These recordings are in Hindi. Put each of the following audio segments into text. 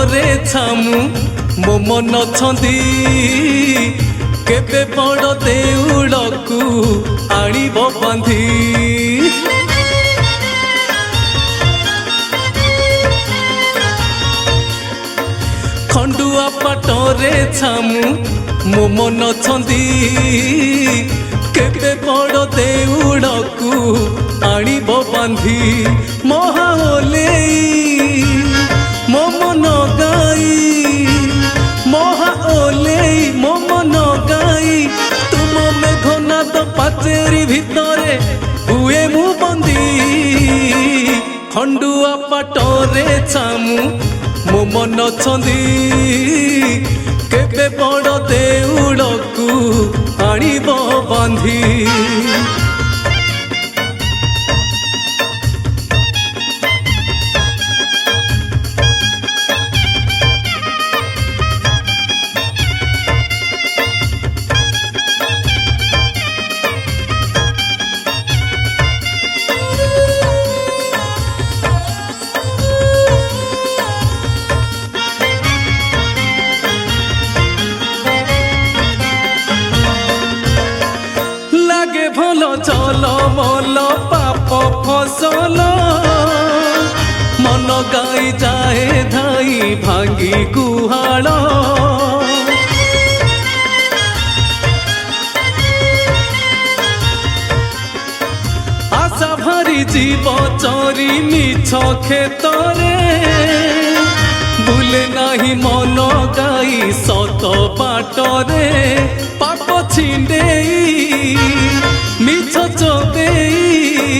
पाटरे छामु मो मन छंदी केबे बड़ देउलकू आनिब बांधी खंडुआ पाटरे छामु मो मन छंदी केबे बड़ देउलकू आनिब बांधी महाओलेई मो मन गाई महाओलेई मो मन गाई तुम मेघनाद पाचेरी भितरे हुए मु बंदी खंडुआ पाटरे छामु मो मन छंदी केबे बड़ देउलकू आनिब बांधी भल चल मल पाप फसल मन गाई जाए धाई भांगी गुहाल आशा भारी जीव चरी मिछ खेतरे बुले नाही मन गाई सत बाटरे पाप छिंडेई मिछ चोदेई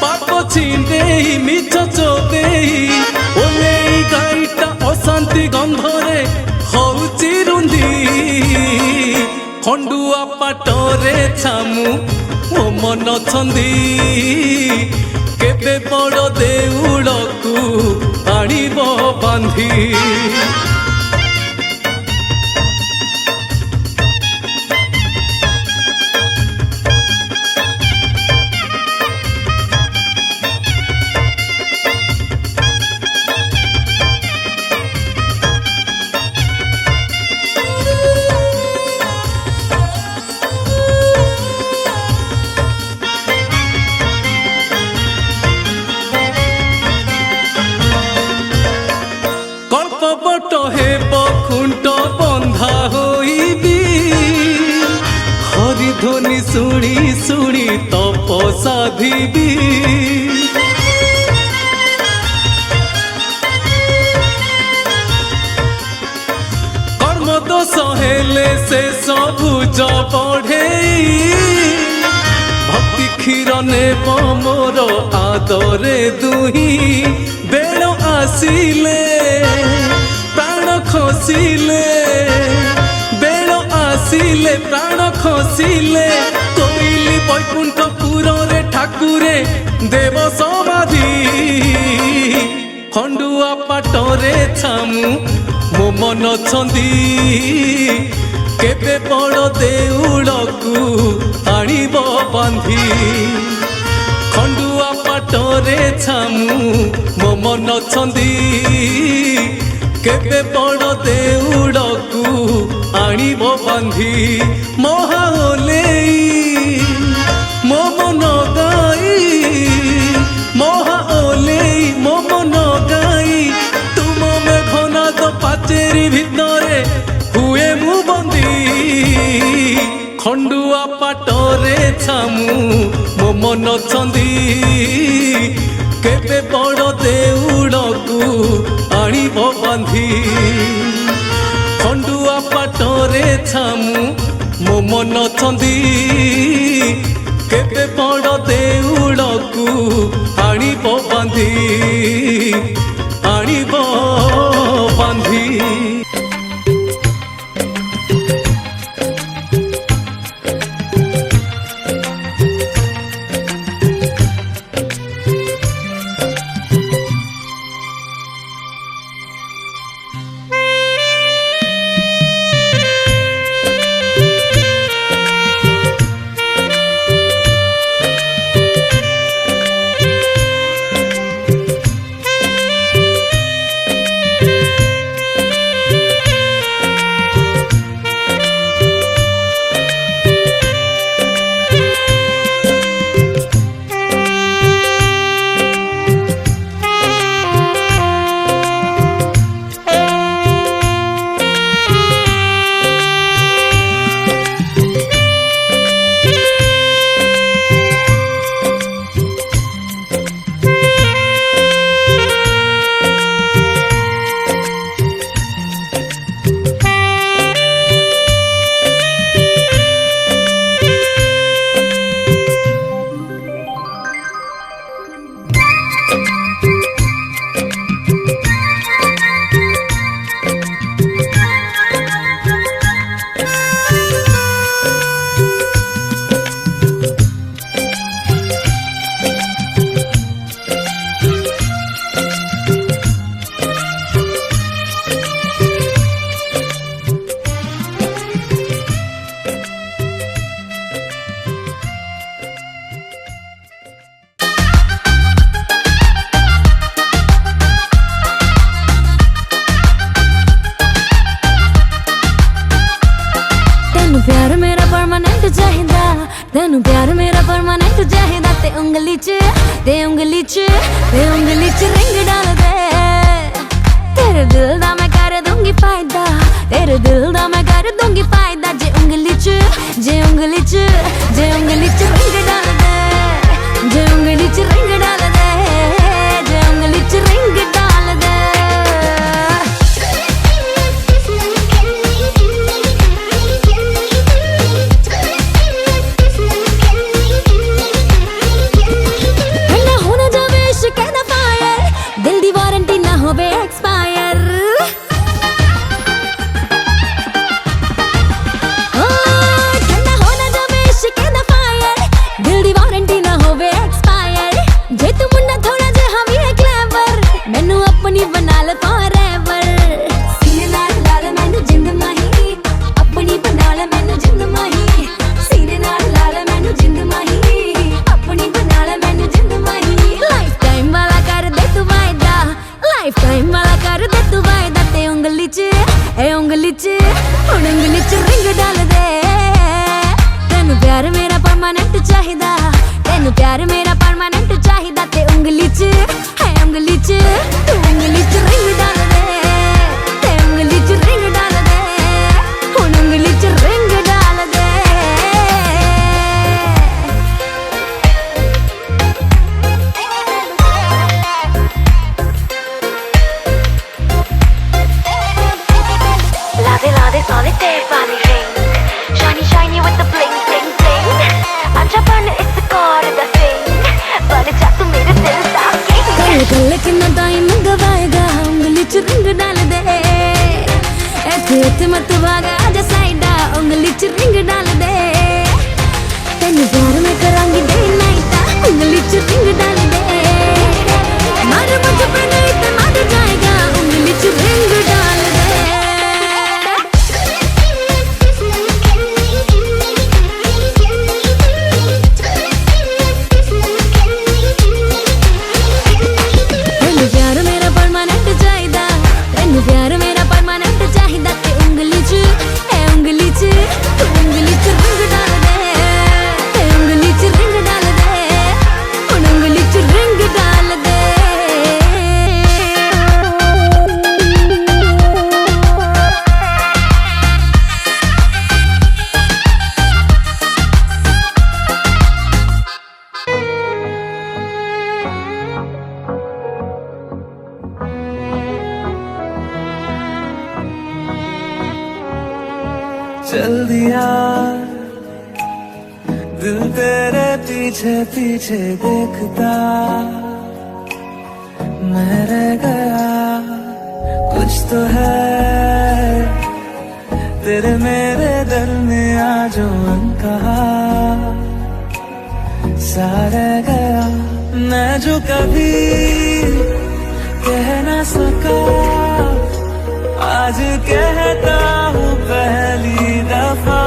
पाप छिंडेई मिछ चोदेई ओलेई गाईटा अशांति गंधरे हौची रुंधी खंडुआ पाटरे छामु मो मन छंदी केबे बड़ देउलकू आनिब बांधी बट हेब खुंट बंधा होइबी हरि ध्वनि शुणी शुणी तप साधिबी कर्म दोष हेले से सबुज बढ़ेई भक्ति क्षीर नेब मोर आदरे दुही बेल आसिले प्राण खसिले बेल आसिले प्राण खसिले कोइली बैकुंठपुर रे ठाकुरे देव समाधि खंडुआ पाटरे छामु मो मन छंदी केबे बड़ देउलकू आनिब बांधी खंडुआ पाटरे छामु मो मन छंदी केबे बड़ देउलकू आनिब बांधी महाओलेई मो मन गाई महाओलेई मो मन गाई तुम मेघनाद पाचेरी भितरे हुए मु बंदी खंडुआ पाटरे छामु मो मन छंदी केबे बड़ देउलकू आनिब बांधी खंडुआ पाटरे छामु मो मन छंदी केबे बड़ देउलकू आनिब बांधी आनिब बांधी प्यार मेरा परमानेंट चाहिदा, तेनू प्यार मेरा परमानेंट चाहिदा। ते उंगली च रिंग डाल दे, तेरे दिल दा मैं कर दूंगी फायदा, तेरे दिल दा मैं कर दूंगी फायदा। जे उंगली च रिंग डाल दे, जे उंगली च रिंग डाल दे, जे उंगली च रिंग डाल दे। ठंडा होना जावे इश्क दा फायर, दिल दी वारंटी ना होवे एक्सपायर। ठंडा होना जावे इश्क दा फायर, दिल दी वारंटी ना होवे एक्सपायर। जे तू मुन्ना थोड़ा जिहा वी है क्लेवर, मैनू अपनी बना ले फॉरएवर। सीने नाल ला ले मैनू जिंद माही, अपनी बना ले मैनू जिंद माही। सीने नाल ला ले मैनू जिंद माही, अपनी बना ले मैनू जिंद माही। लाइफ टाइम वाला कर दे तू वायदा, लाइफ टाइम वाला कर दे तू वायदा। ते उंगली च हुण उंगली च रिंग डाल दे, तेनू प्यार मेरा परमानेंट चाहिदा, तेनू प्यार मेरा परमानेंट चाहिदा। ते उंगली च तू उंगली च रिंग डाल दे, ते उंगली च रिंग डाल दे, हुण उंगली च रिंग डाल दे। ला दे solitaire वाली ring, shiny with the bling bling bling। आजा बन इस कार दा thing, बन जा तू मेरे दिल दा king। कल कितना टाइम गवाएगा, उंगली च रिंग डाल दे, ऐसे मत भागा आजा साइडा, उंगली च रिंग डाल दे। तेनू प्यार मैं करांगी डे नाइट, उंगली च रिंग डाल दे। मार मुझ पे नहीं तो मार जाएगा, उंगली च रिंग डाल दे। प्यार मेरा परमानेंट चाहिदा, तेनू प्यार मेरा परमानेंट चाहिदा। ते उंगली च तू उंगली च रिंग डाल दे, ते उंगली च रिंग डाल दे, हुण उंगली च रिंग डाल दे। चल दिया दिल तेरे पीछे पीछे देखता, मैं रह गया कुछ तो है तेरे मेरे दरमियां जो कहा सा रह गया। मैं जो कभी कह ना सका, आज कहता हूँ पहली दफा।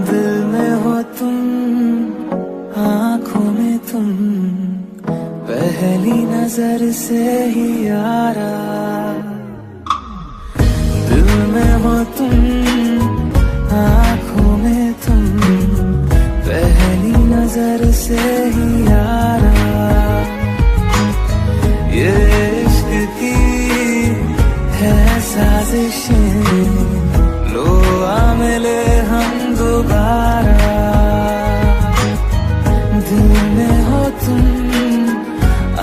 दिल में हो तुम, आँखों में तुम, पहली नजर से ही यारा। दिल में हो तुम, आँखों में तुम, पहली नजर से ही यारा। ये इश्क की है साजिशें, लो आ मिले हम दोबारा। दिल में हो तुम,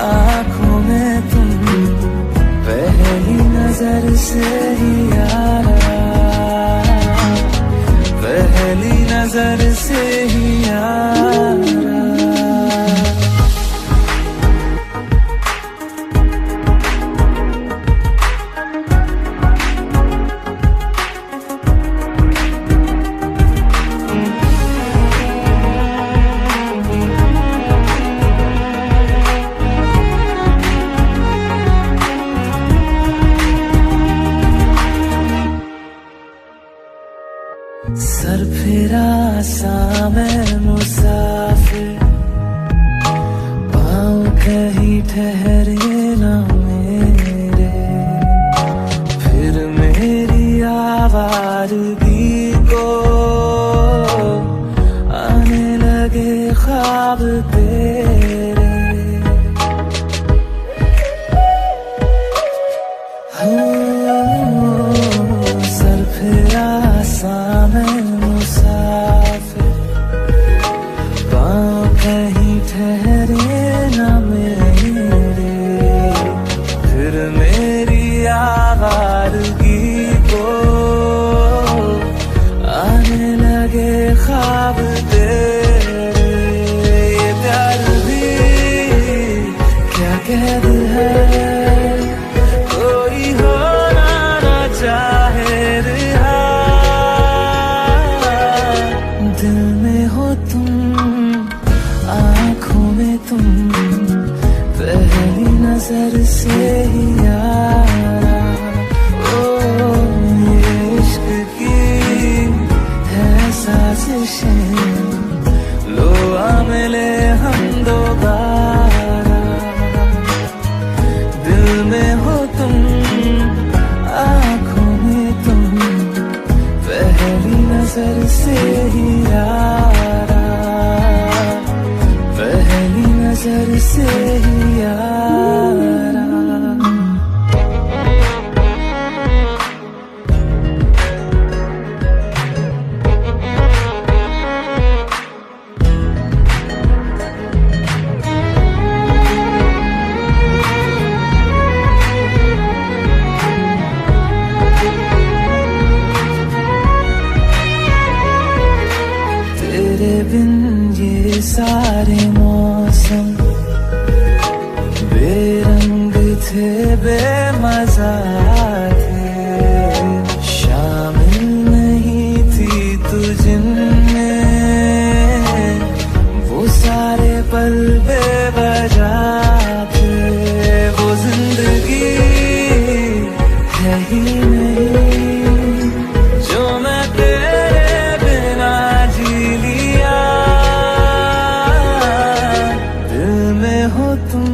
आँखों में तुम, पहली नजर से ही यारा, पहली नजर से ही यारा। सर फिरा सा मैं मुसाफिर, पाँव कहीं ठहरे ना मेरे, फिर मेरी आवाज आवारगी को आने लगे ख्वाब तेरे। सर फिरा सामने मुसाफिर, पाँव कहीं ठहरे न मेरे, फिर मेरी आवारगी को आने लगे ख्वाब तेरे। ये प्यार भी क्या कैद है, कोई होना ना चाहे रिहा। दिल में हो तुम, आँखों में तुम, पहली नजर से ही यारा। ओ ये इश्क की है साजिशें, लो आ मिले हम दोबारा। दिल में हो तुम, आँखों में तुम, पहली नजर से ही यारा, पहली नजर से ही यारा। तेरे बिन ये सारे मौसम बेरंग थे, बेमजा थे, शामिल नहीं थी तू जिनमें, वो सारे पल बेवजह थे। वो जिंदगी है ही नहीं जो मैं तेरे बिना जी लिया। दिल में हो तुम,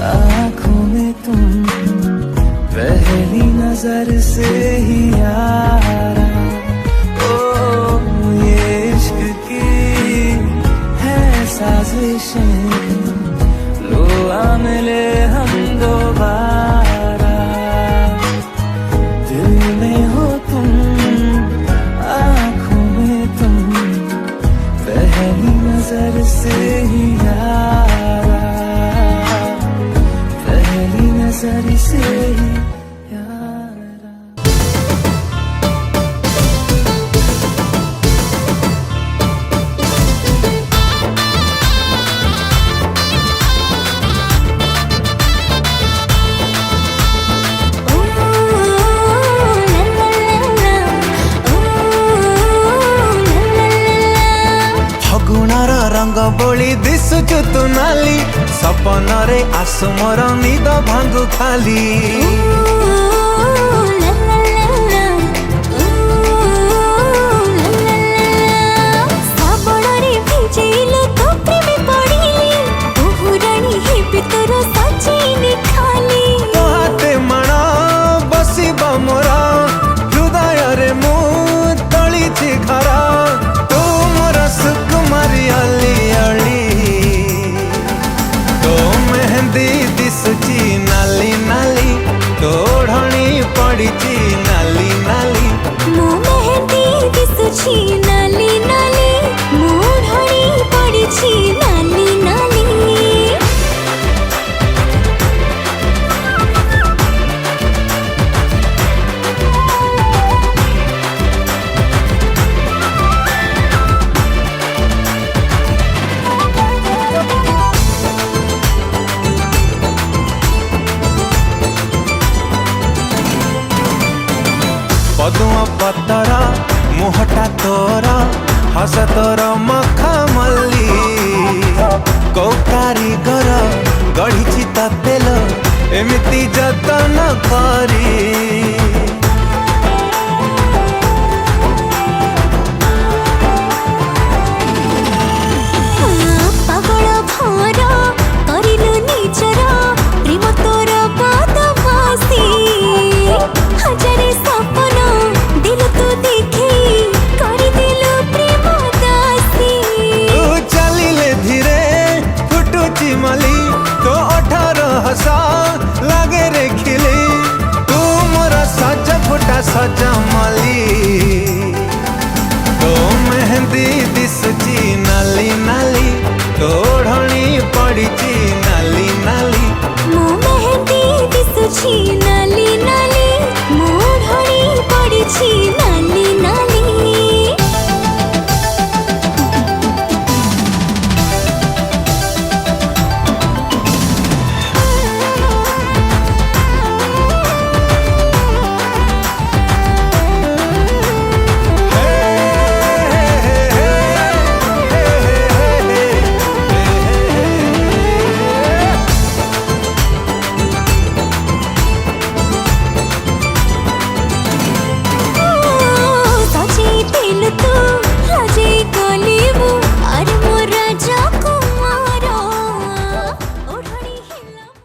आँखों में तुम, पहली नजर से ही यारा। ओ ये इश्क की है साजिशें, लो आ मिले हम दोबारा। दिल में हो तुम, आँखों में तुम, पहली नजर से ही यारा, पहली नजर से ही यारा। ଫଗୁଣର ରଙ୍ଗ ବୋଳି ଦିଶୁଛୁ ତୁ ନାଲି, ସପନରେ ଆସୁ ମୋର ନିଦ ଭାଙ୍ଗୁ ଖାଲି। ଶ୍ରାବଣରେ ଭିଜେଇଲୁ ତୋ ପ୍ରେମେ ପଡ଼ିଲି, ବହୁରାଣୀ ହେବି ତୋର ସଜେଇନି ଖାଲି। ତୋ ହାତେ ମାଣ ବସିବ ମୋର ହୃଦୟରେ, ମୁଁ ତଳିଛି ଘର, ତୁ ମୋର ସୁକୁମାରୀ ଅଲି ଅଳି। ତୋ ମେହେନ୍ଦି ଦିଶୁଛି ନାଲି ନାଲି, ତୋ ଓଢ଼ଣୀ ପଡ଼ିଛି ନାଲି ନାଲି। ମୋ ମେହେନ୍ଦି ଦିଶୁଛି ନାଲି ନାଲି, ମୋ ଓଢ଼ଣୀ ପଡ଼ିଛି ନାଲି ନାଲି। ପଦୁମ ପତର ମୁହଁଟା ତୋର, ହସ ତୋର ମଖମଲ୍ଲି, କୋଉ କାରିଗର ଗଢ଼ିଛି ତତେ ଲୋ ଏମିତି ଯତନ କରି।